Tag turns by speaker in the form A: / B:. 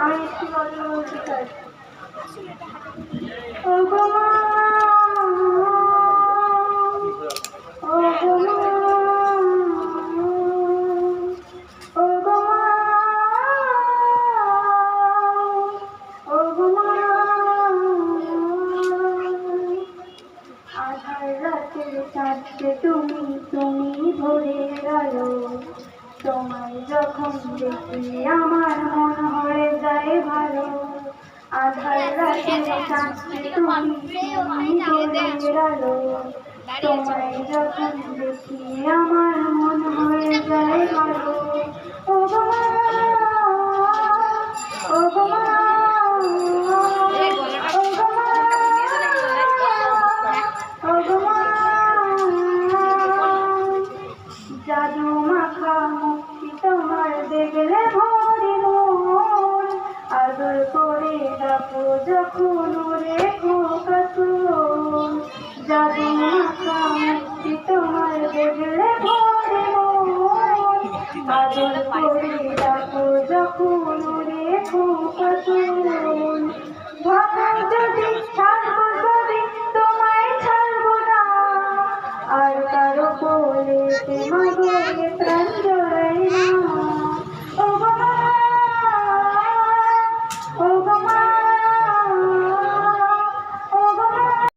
A: আমি একটু কথা বলতে চাই। ও গো মা, ও গো মা, ও গো মা, ও গো মা। আধার রাতের চাঁদকে তুমি ভোরের আলো, তোমায় যখন দেখি আমার মন হয়ে যায় ভালো। আধার রাতের চাঁদকে তুমি ভোরের আলো, তোমায় যখন দেখি আমার মন হয়ে যায় ভালো। ও গো মা,